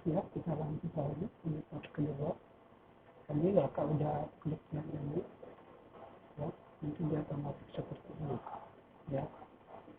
ya, kita lanjut lagi ini part kedua. Tadi kakak udah klik yang ini ya, nanti dia otomatis seperti ini ya.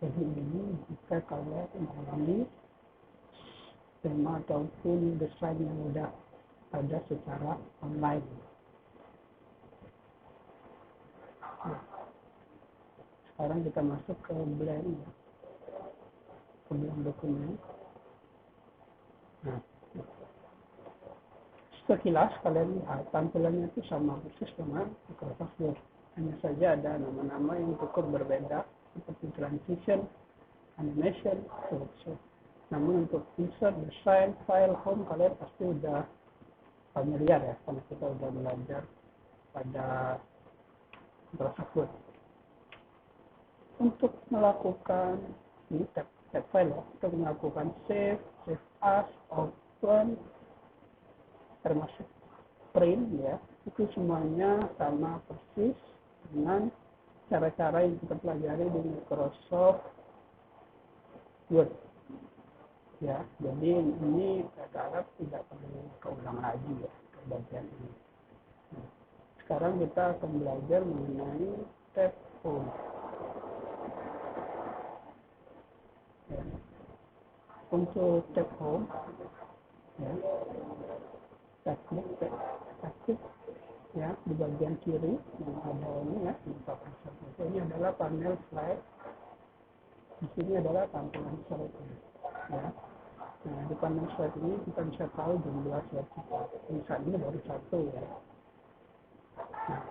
Jadi ini jika kalian mengalami tema ataupun desain yang udah ada secara online. Nah, sekarang kita masuk ke blend ya, ke blend dokumen. Nah, sekilas kalian lihat tampilannya itu sama persis dengan Microsoft Word. Hanya saja ada nama-nama yang cukup berbeda seperti transition, animation, seterusnya. Namun untuk insert, design, file, home kalian pasti udah familiar ya, karena kita udah belajar pada Microsoft Word. Untuk melakukan ini tab file ya, untuk melakukan save as, open, termasuk print ya, itu semuanya sama persis dengan cara-cara yang kita pelajari di Microsoft Word ya. Jadi ini saya harap tidak perlu keulang lagi ya bagian ini. Nah, sekarang kita akan belajar mengenai tab home ya. Untuk tab home ya, kita klik ya di bagian kiri yang ada ini ya, ini adalah panel slide. Di sini adalah tampilan slide ya. Nah, di panel slide ini kita bisa tahu jumlah slide kita. Misalnya ini baru satu ya. Nah,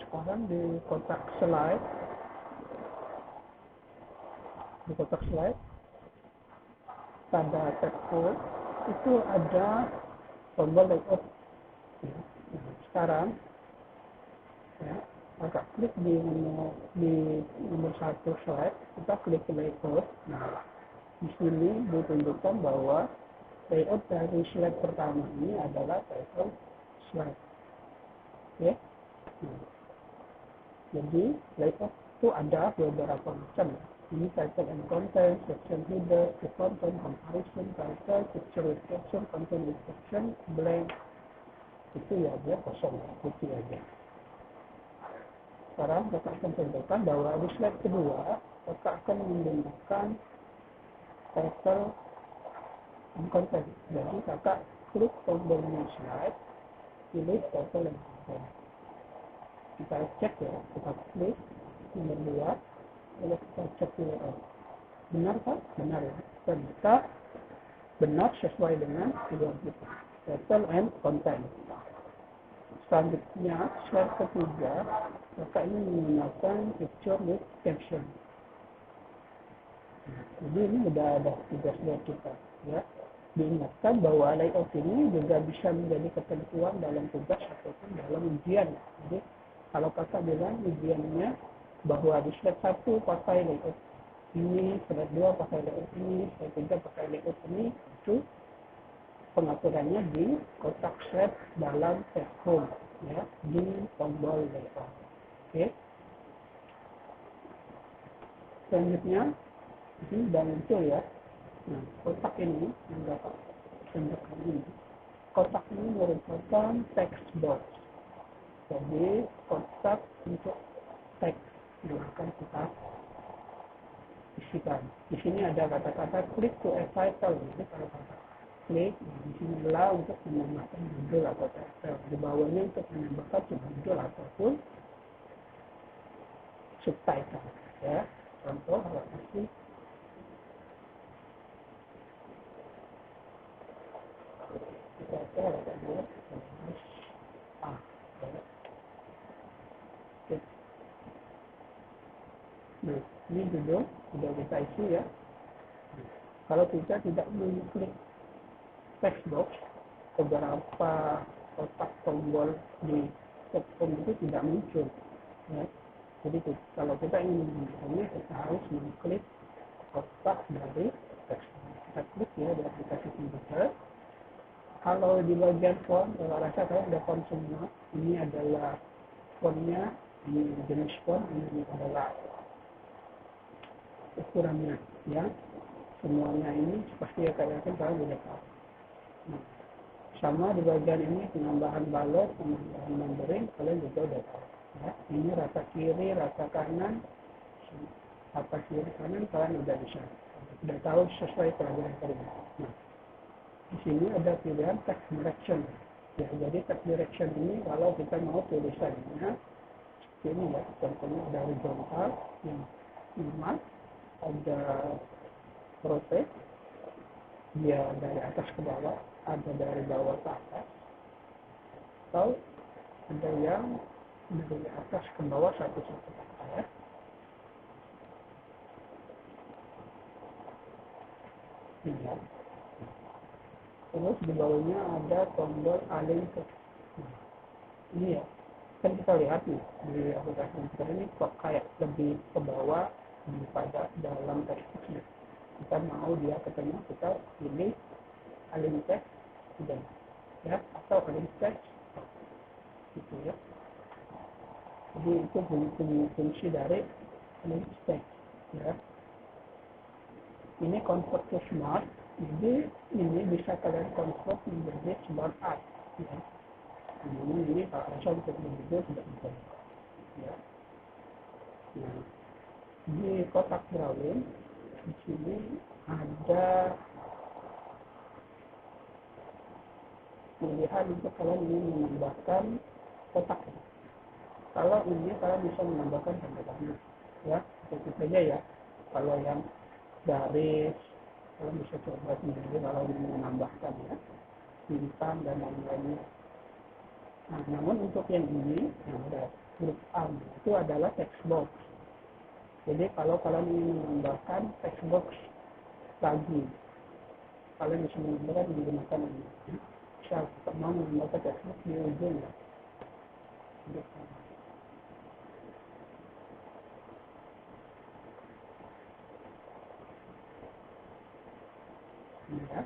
sekarang di kotak slide pada tab home itu ada tombol layout ya. Nah, sekarang ya, agak klik di nomor satu slide, kita klik layout. Nah, di sini ditunjukkan bahwa layout dari slide pertama ini adalah title slide. Oke. Nah, jadi layout itu ada beberapa macam. Ini title and content, section header, the content, comparison, title, picture with caption, content with caption, blank. Itu ya dia kosong, putih aja. Sekarang kakak akan contohkan bahwa di slide kedua kakak akan menggunakan title and content. Jadi kakak klik tombol new slide, pilih title and content. Kita cek ya, kita klik nomor 2, lalu kita cek URL. Benar kan? Benar ya. Ternyata benar sesuai dengan tujuan kita. Title and content. Selanjutnya, slide ketiga, kakak ini menggunakan picture with caption. Jadi ini sudah ada tugas buat kita ya. Diingatkan bahwa layout ini juga bisa menjadi ketentuan dalam tugas ataupun dalam ujian. Jadi kalau kakak bilang ujiannya bahwa di slide 1 pakai layout ini, slide 2 pakai layout ini, slide 3 pakai layout ini, itu pengaturannya di kotak slide dalam tab home ya, di tombol layout. Oke. Selanjutnya ini sudah muncul ya. Nah, kotak ini yang dapat tunjukkan ini. Kotak ini merupakan text box. Jadi kotak untuk teks yang akan kita isikan. Di sini ada kata-kata click to a title. Jadi kalau kata klik, di sinilah untuk menambahkan judul atau title. Di bawahnya untuk menambahkan subjudul ataupun subtitle. Ya, contoh kalau kasih kita buat Nah, ini judul sudah kita isi ya. Kalau kita tidak mengklik text box, beberapa kotak tombol di platform itu tidak muncul ya. Jadi kalau kita ingin menggunakannya, kita harus mengklik kotak dari text box. Kita klik ya di aplikasi komputer. Kalau di bagian font, kalau rasa kalian ada font semua. Ini adalah fontnya, ini jenis font, ini adalah ukurannya ya. Semuanya ini pasti ya kalian sudah tahu. Nah, sama di bagian ini penambahan balok, penambahan numbering, kalian juga udah tahu. Ya, ini rata kiri, rata kanan, rata kiri kanan kalian udah bisa, udah tahu sesuai pelajaran kalian. Nah, di sini ada pilihan text direction. Ya, jadi text direction ini kalau kita mau tulisannya, ini ya, contohnya ada horizontal, yang lima, ada rotate, dia dari atas ke bawah, ada dari bawah ke atas, atau ada yang dari atas ke bawah satu-satu ya. Ini. Terus di bawahnya ada tombol align text. Nah, ini ya, kan kita lihat nih di aplikasi komputer ini kok kayak lebih ke bawah daripada dalam teksnya. Kita mau dia ke tengah, kita pilih align text dan ya, atau align text gitu ya. Jadi itu fungsi dari align text ya. Ini convert to smart, jadi ini bisa kalian convert menjadi smart art ya. Ini kalau asal untuk video tidak bisa ya. Nah, di kotak drawing di sini ada pilihan untuk kalian ingin menambahkan kotak. Kalau ini kalian bisa menambahkan tanda tanda ya, seperti saja ya. Kalau yang garis kalian bisa coba sendiri kalau ingin menambahkan ya, bintang dan lain-lainnya. Nah, namun untuk yang ini yang ada huruf A itu adalah text box. Jadi kalau kalian ingin menambahkan text box lagi, kalian bisa menggunakan ini. Misal kita mau menambahkan text box di ujung ya. Ya.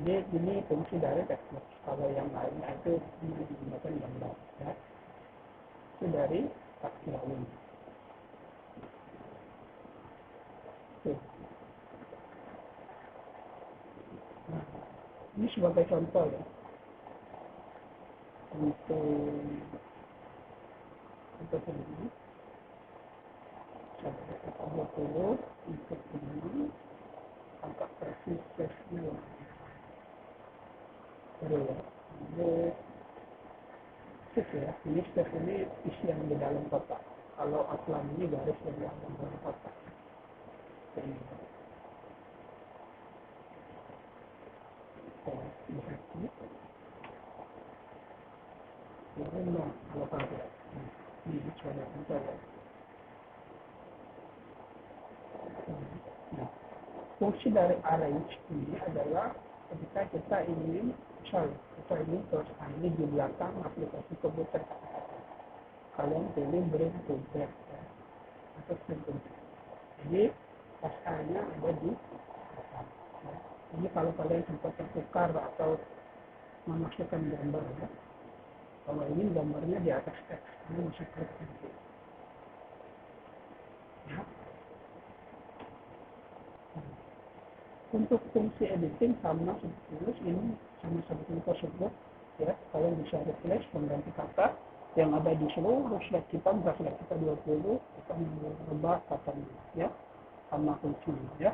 Jadi ini fungsi dari text box. Kalau yang lainnya itu menggunakan gambar ya. Itu dari text drawing. Nah, ini sebagai contoh ya, untuk ini sampai 20 untuk ini angka versi sesnya baru ya. Ini ya, ini space ini isi yang di dalam kotak. Kalau outline ini garis yang di dalam kotak. Ini kalau pakai ini coba kita ya. Nah, fungsi dari arrange ini adalah ketika kita ingin kita ingin tulisan ini di belakang aplikasi komputer, kalian pilih bring to back ya, atau bring to back. Jadi pasarnya ada di belakang. Ya. Ini kalau kalian sempat tertukar atau memasukkan gambar ya, kalau ini gambarnya di atas teks, ini bisa klik ya. Untuk fungsi editing sama seperti ini sama seperti tersebut ya, kalian bisa replace mengganti kata yang ada di seluruh slide kita, misalnya slide kita 20, kita merubah katanya ya, sama fungsinya ya.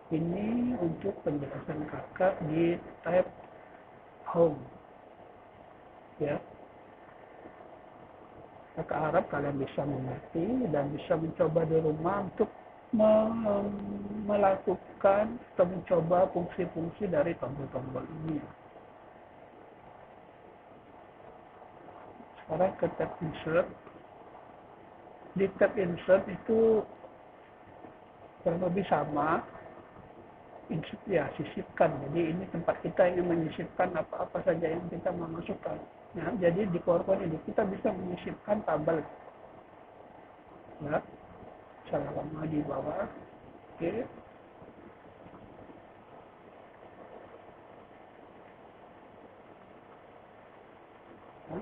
Ini untuk penjelasan kakak di tab home ya. Kakak harap kalian bisa mengerti dan bisa mencoba di rumah untuk melakukan atau mencoba fungsi-fungsi dari tombol-tombol ini. Sekarang ke tab insert. Di tab insert itu kurang lebih sama, insert ya, sisipkan. Jadi ini tempat kita ingin menyisipkan apa-apa saja yang kita mau masukkan. Nah, jadi di PowerPoint ini kita bisa menyisipkan tabel. Ya, selama di bawah. Oke. Nah,